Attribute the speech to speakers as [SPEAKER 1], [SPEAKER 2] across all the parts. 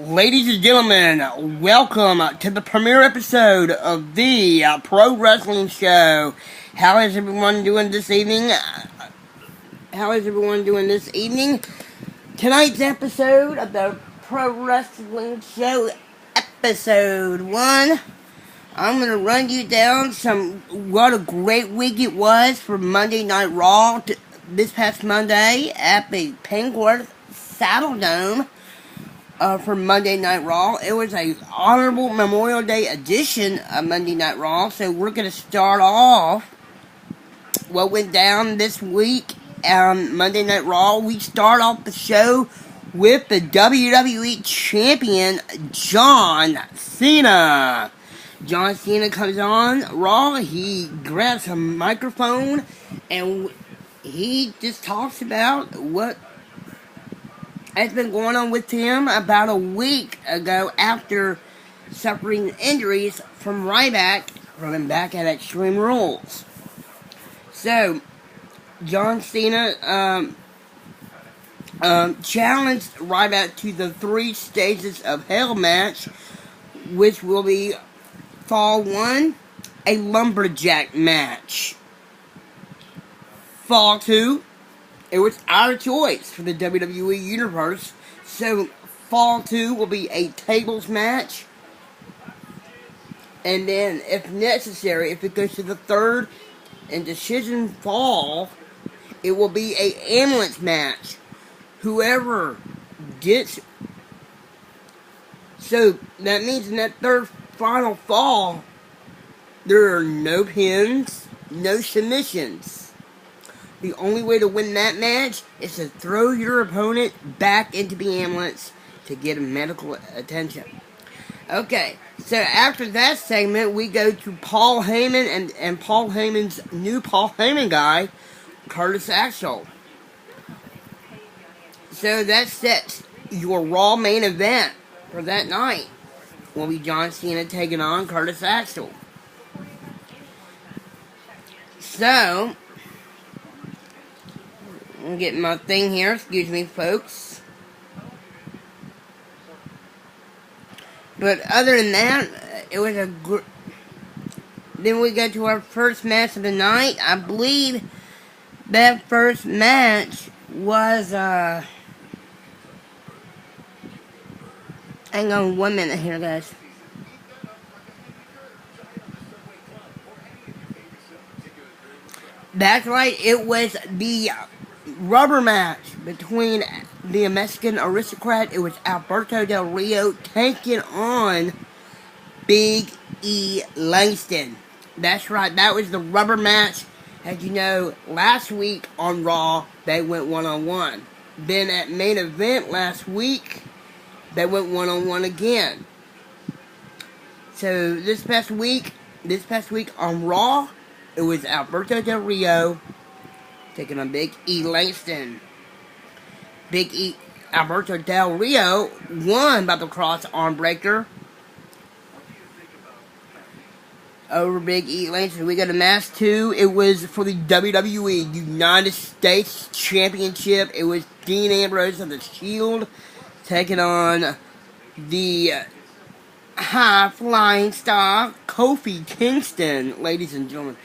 [SPEAKER 1] Ladies and gentlemen, welcome to the premiere episode of the Pro Wrestling Show. How is everyone doing this evening? Tonight's episode of the Pro Wrestling Show, episode 1. I'm going to run you down what a great week it was for Monday Night Raw this past Monday at the Penguin Saddle Dome. For Monday Night Raw. It was a honorable Memorial Day edition of Monday Night Raw, so we're going to start off what went down this week on Monday Night Raw. We start off the show with the WWE Champion, John Cena. John Cena comes on Raw, he grabs a microphone, and he just talks about what has been going on with him about a week ago after suffering injuries from Ryback from back at Extreme Rules. So, John Cena challenged Ryback to the 3 Stages of Hell match, which will be Fall 1, a lumberjack match. Fall 2, it was our choice for the WWE Universe. So, Fall 2 will be a tables match. And then, if necessary, if it goes to the 3rd and decision fall, it will be a ambulance match. Whoever gets... So, that means in that 3rd final fall, there are no pins, no submissions. The only way to win that match is to throw your opponent back into the ambulance to get medical attention. Okay, so after that segment, we go to Paul Heyman and Paul Heyman's new Paul Heyman guy, Curtis Axel. So that sets your Raw main event for that night. Will be John Cena taking on Curtis Axel. So, I'm getting my thing here. Excuse me, folks. But other than that, it was Then we go to our first match of the night. I believe that first match was, hang on 1 minute here, guys. That's right, it was the rubber match between the Mexican Aristocrat. It was Alberto Del Rio taking on Big E Langston. That's right, that was the rubber match. As you know, last week on Raw, they went one-on-one. Then at main event last week, they went one-on-one again. So this past week on Raw, it was Alberto Del Rio taking on Big E Langston. Alberto Del Rio won by the cross arm breaker over Big E Langston. We got a match 2. It was for the WWE United States Championship. It was Dean Ambrose of the Shield taking on the high-flying star Kofi Kingston, ladies and gentlemen.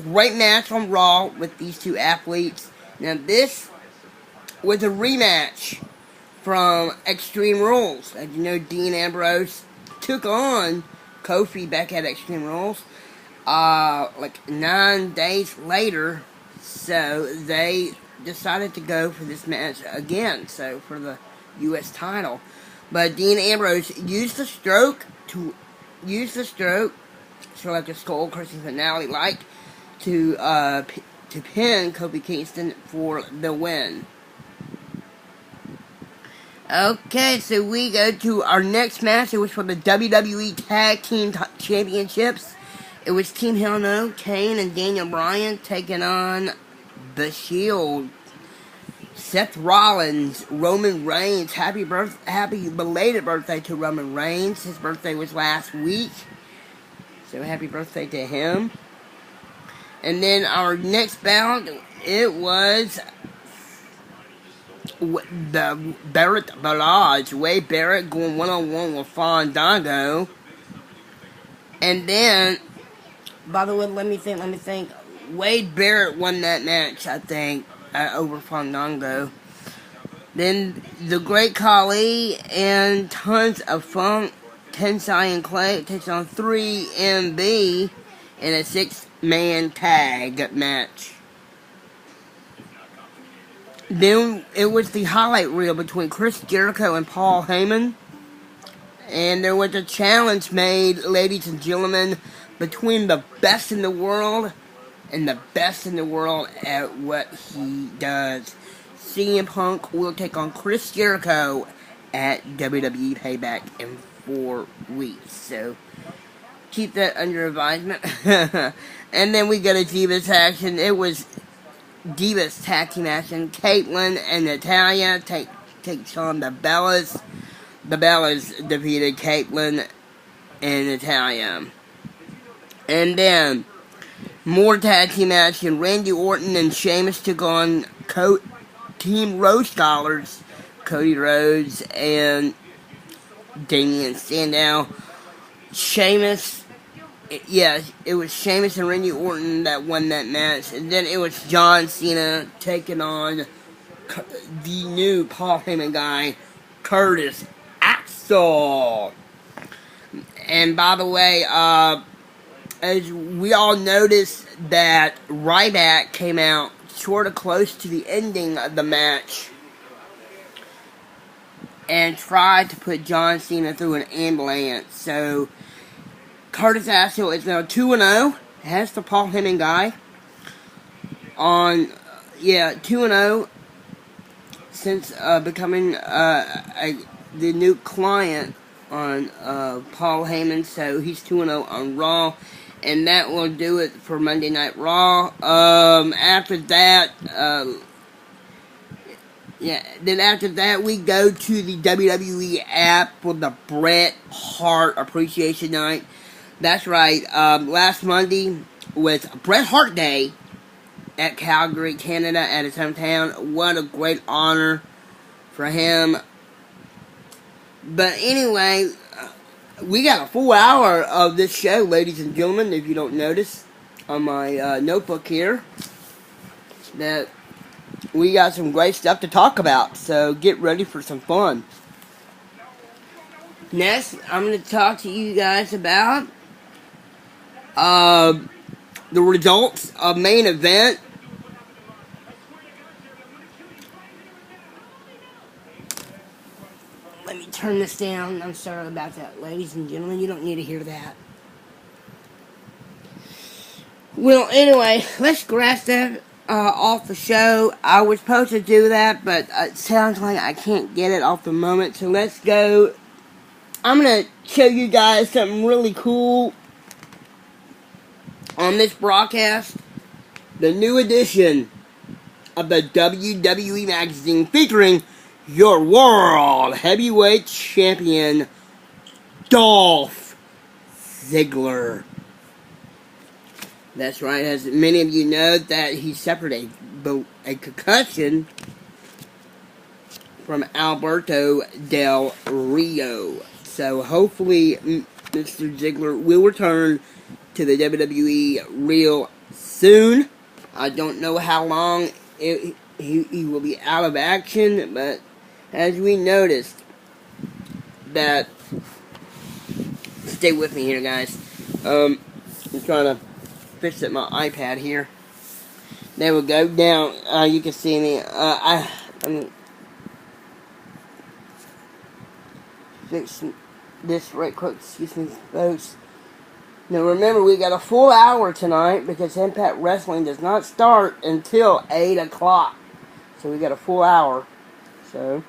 [SPEAKER 1] Great match on Raw with these two athletes. Now this was a rematch from Extreme Rules. As you know, Dean Ambrose took on Kofi back at Extreme Rules like 9 days later. So they decided to go for this match again. So for the U.S. title. But Dean Ambrose used the stroke, so like a skull crushing finale like, to pin Kofi Kingston for the win. Okay, so we go to our next match. It was for the WWE Tag Team Championships. It was Team Hell No, Kane and Daniel Bryan taking on The Shield. Seth Rollins, Roman Reigns. Happy belated birthday to Roman Reigns. His birthday was last week, so happy birthday to him. And then our next bout, it was the Barrett Barrage, Wade Barrett going one-on-one with Fandango. And then, by the way, let me think. Wade Barrett won that match, I think, over Fandango. Then the Great Khali and Tons of Funk, Tensai and Clay takes on 3MB in a 6-man tag match. Then it was the highlight reel between Chris Jericho and Paul Heyman. And there was a challenge made, ladies and gentlemen, between the best in the world and the best in the world at what he does. CM Punk will take on Chris Jericho at WWE Payback in 4 weeks. So, keep that under advisement. And then we got a Divas action. It was Divas tag team action. Caitlyn and Natalya takes on the Bellas. The Bellas defeated Caitlyn and Natalya. And then, more tag team action. Randy Orton and Sheamus took on Team Rhodes Scholars, Cody Rhodes and Damian Sandow. It was Sheamus and Randy Orton that won that match. And then it was John Cena taking on the new Paul Heyman guy, Curtis Axel. And by the way, as we all noticed that Ryback came out sort of close to the ending of the match and tried to put John Cena through an ambulance. So Curtis Axel is now 2-0. Has the Paul Heyman guy on 2-0 since becoming the new client on Paul Heyman. So he's 2-0 on Raw. And that will do it for Monday Night Raw. After that, we go to the WWE app for the Bret Hart Appreciation Night. That's right. Last Monday was Bret Hart Day at Calgary, Canada, at his hometown. What a great honor for him. But anyway, we got a full hour of this show, ladies and gentlemen, if you don't notice on my notebook here, that we got some great stuff to talk about, so get ready for some fun. Next, I'm going to talk to you guys about the results of main event. Let me turn this down. I'm sorry about that, ladies and gentlemen. You don't need to hear that. Well, anyway, let's scratch that off the show. I was supposed to do that, but it sounds like I can't get it off the moment. So let's go. I'm going to show you guys something really cool on this broadcast. The new edition of the WWE magazine featuring your World Heavyweight Champion, Dolph Ziggler. That's right, as many of you know, that he suffered a concussion from Alberto Del Rio. So hopefully Mr. Ziggler will return to the WWE real soon. I don't know how long he will be out of action, but as we noticed, that, stay with me here, guys. I'm trying to fix up my iPad here. There we go. Now, you can see me. I'm fix this right quick. Excuse me, folks. Now, remember, we got a full hour tonight because Impact Wrestling does not start until 8 o'clock. So, we got a full hour. So,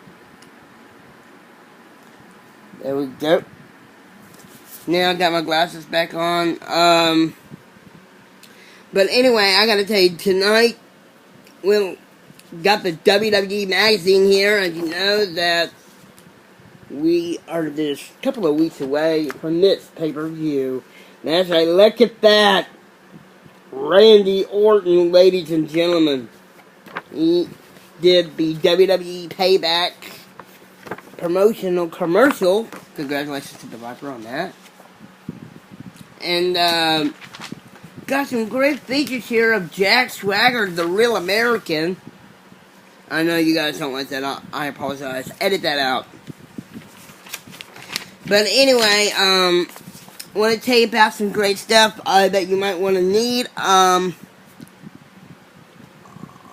[SPEAKER 1] there we go. Now I got my glasses back on. But anyway, I gotta tell you, tonight, we got the WWE magazine here, and you know that we are just a couple of weeks away from this pay-per-view. That's right, look at that. Randy Orton, ladies and gentlemen. did the WWE Payback promotional commercial. Congratulations to the Viper on that. And got some great features here of Jack Swagger, the Real American. I know you guys don't like that. I apologize. Edit that out. But anyway, want to tell you about some great stuff that you might want to need on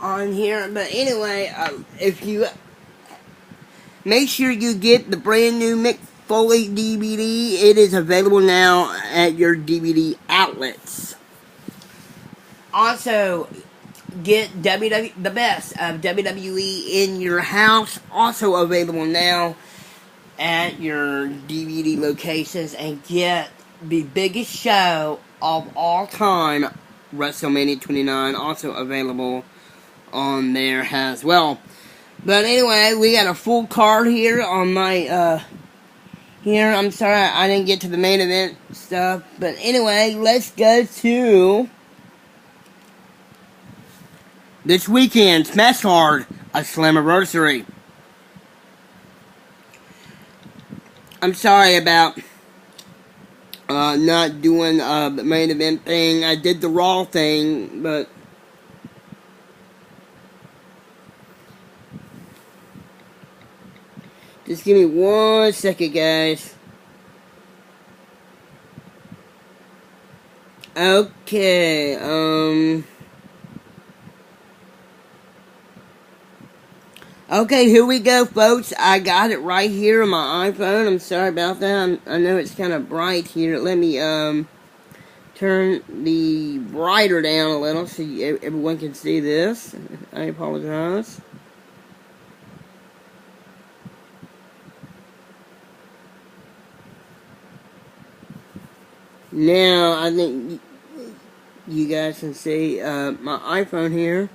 [SPEAKER 1] here. But anyway, if you make sure you get the brand new Mick Foley DVD, it is available now at your DVD outlets. Also, get the best of WWE in your house, also available now at your DVD locations, and get the biggest show of all time, WrestleMania 29, also available on there as well. But anyway, we got a full card here on my, here. I'm sorry I didn't get to the main event stuff, but anyway, let's go to this weekend's Smash Card, a Slammiversary. I'm sorry about not doing the main event thing. I did the Raw thing, but just give me 1 second, guys. Okay, okay, here we go, folks. I got it right here on my iPhone. I'm sorry about that. I know it's kind of bright here. Let me, turn the brighter down a little so everyone can see this. I apologize. Now, I think you guys can see my iPhone here.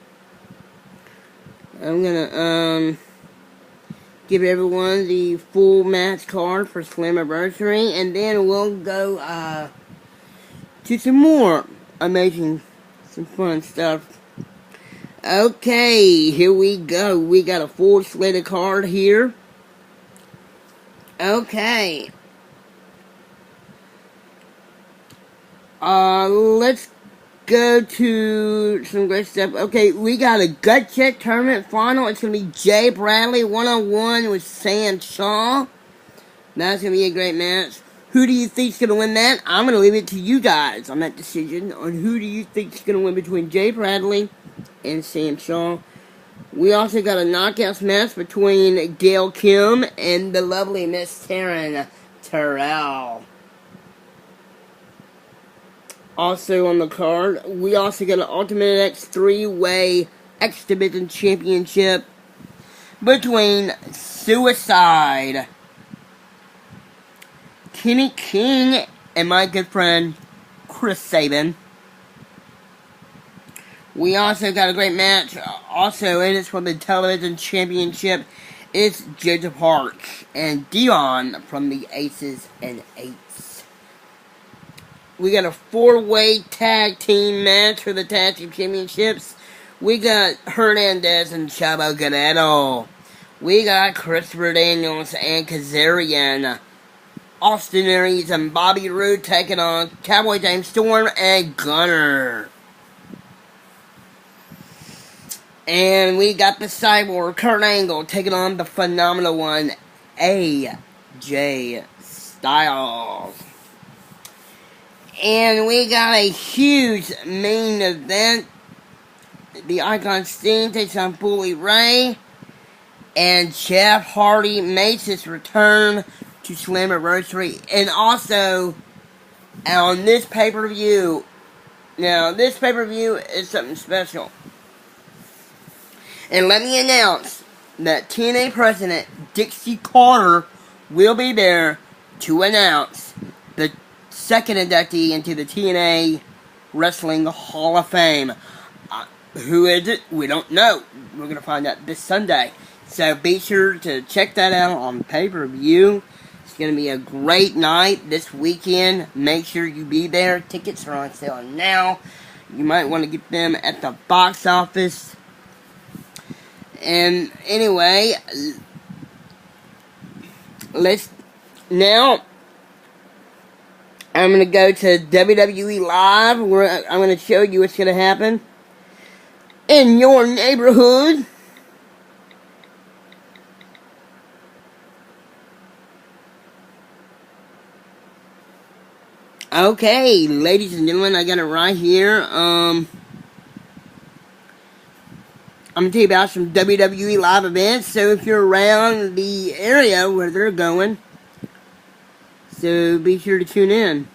[SPEAKER 1] I'm gonna give everyone the full match card for Slammiversary, and then we'll go to some more amazing, some fun stuff. Okay, here we go. We got a full slated card here. Okay. Let's go to some great stuff. Okay, we got a gut check tournament final. It's going to be Jay Bradley one-on-one with Sam Shaw. That's going to be a great match. Who do you think's going to win that? I'm going to leave it to you guys on that decision on who do you think's going to win between Jay Bradley and Sam Shaw. We also got a knockouts match between Gail Kim and the lovely Miss Taryn Terrell. Also on the card, we also got an Ultimate X 3-way X Division Championship between Suicide, Kenny King, and my good friend Chris Sabin. We also got a great match, also in it for the Television Championship. It's Joseph Park and Dion from the Aces and Eights. We got a 4-way tag team match for the tag team championships. We got Hernandez and Chavo Guerrero. We got Christopher Daniels and Kazarian. Austin Aries and Bobby Roode taking on Cowboy James Storm and Gunner. And we got the Cyborg, Kurt Angle, taking on the phenomenal one, AJ Styles. And we got a huge main event. The Icon Sting takes on Bully Ray. And Jeff Hardy makes his return to Slammiversary. And also, on this pay-per-view, now this pay-per-view is something special. And let me announce that TNA President Dixie Carter will be there to announce the second inductee into the TNA Wrestling Hall of Fame. Who is it? We don't know. We're going to find out this Sunday. So be sure to check that out on pay-per-view. It's going to be a great night this weekend. Make sure you be there. Tickets are on sale now. You might want to get them at the box office. And anyway, now I'm going to go to WWE Live, where I'm going to show you what's going to happen in your neighborhood. Okay, ladies and gentlemen, I got it right here. I'm going to tell you about some WWE live events, so if you're around the area where they're going, so be sure to tune in.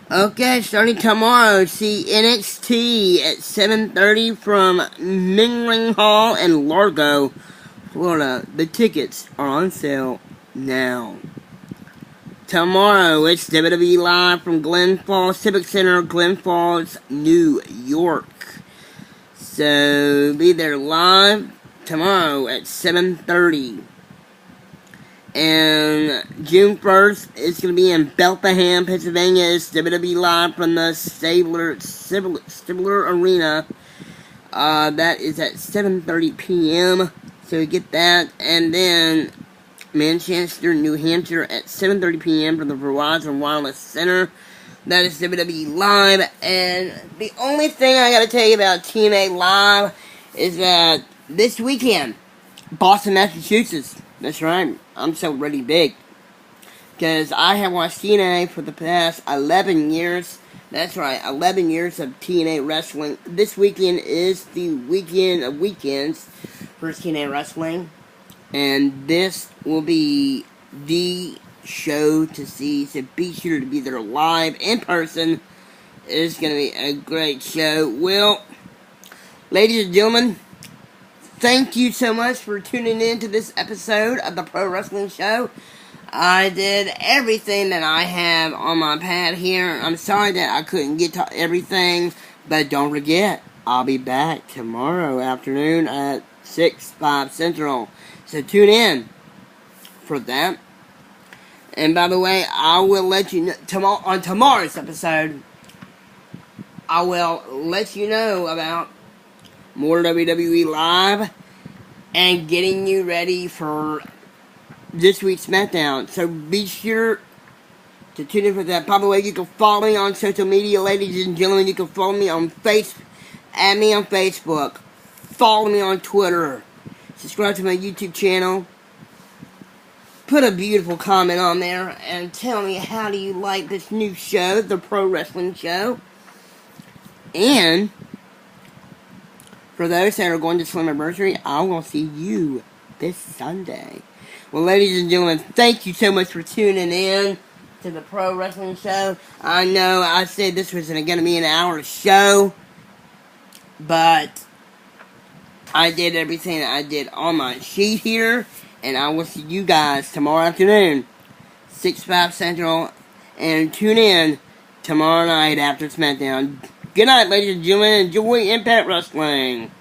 [SPEAKER 1] Okay, starting tomorrow, see NXT at 7:30 from Mingling Hall in Largo, Florida. The tickets are on sale now. Tomorrow, it's WWE Live from Glen Falls Civic Center, Glen Falls, New York. So, be there live tomorrow at 7:30. And June 1st, it's going to be in Bethlehem, Pennsylvania. It's WWE Live from the Stabler Arena. That is at 7:30 p.m. So get that. And then Manchester, New Hampshire at 7:30 p.m. from the Verizon Wireless Center. That is WWE Live. And the only thing I got to tell you about TNA Live is that this weekend, Boston, Massachusetts. That's right. I'm so really big. Because I have watched TNA for the past 11 years. That's right, 11 years of TNA wrestling. This weekend is the weekend of weekends for TNA wrestling. And this will be the show to see. So be sure to be there live in person. It's going to be a great show. Well, ladies and gentlemen, thank you so much for tuning in to this episode of the Pro Wrestling Show. I did everything that I have on my pad here. I'm sorry that I couldn't get to everything, but don't forget, I'll be back tomorrow afternoon at 5 Central. So tune in for that. And by the way, I will let you know, on tomorrow's episode, I will let you know about more WWE Live and getting you ready for this week's SmackDown. So be sure to tune in for that. By the way, you can follow me on social media, ladies and gentlemen. You can follow me on add me on Facebook. Follow me on Twitter. Subscribe to my YouTube channel. Put a beautiful comment on there and tell me how do you like this new show, the Pro Wrestling Show. And for those that are going to Slammiversary, I will see you this Sunday. Well, ladies and gentlemen, thank you so much for tuning in to the Pro Wrestling Show. I know I said this was going to be an hour show, but I did everything that I did on my sheet here, and I will see you guys tomorrow afternoon, 5 Central, and tune in tomorrow night after SmackDown. Good night, ladies and gentlemen. Enjoy Impact Wrestling.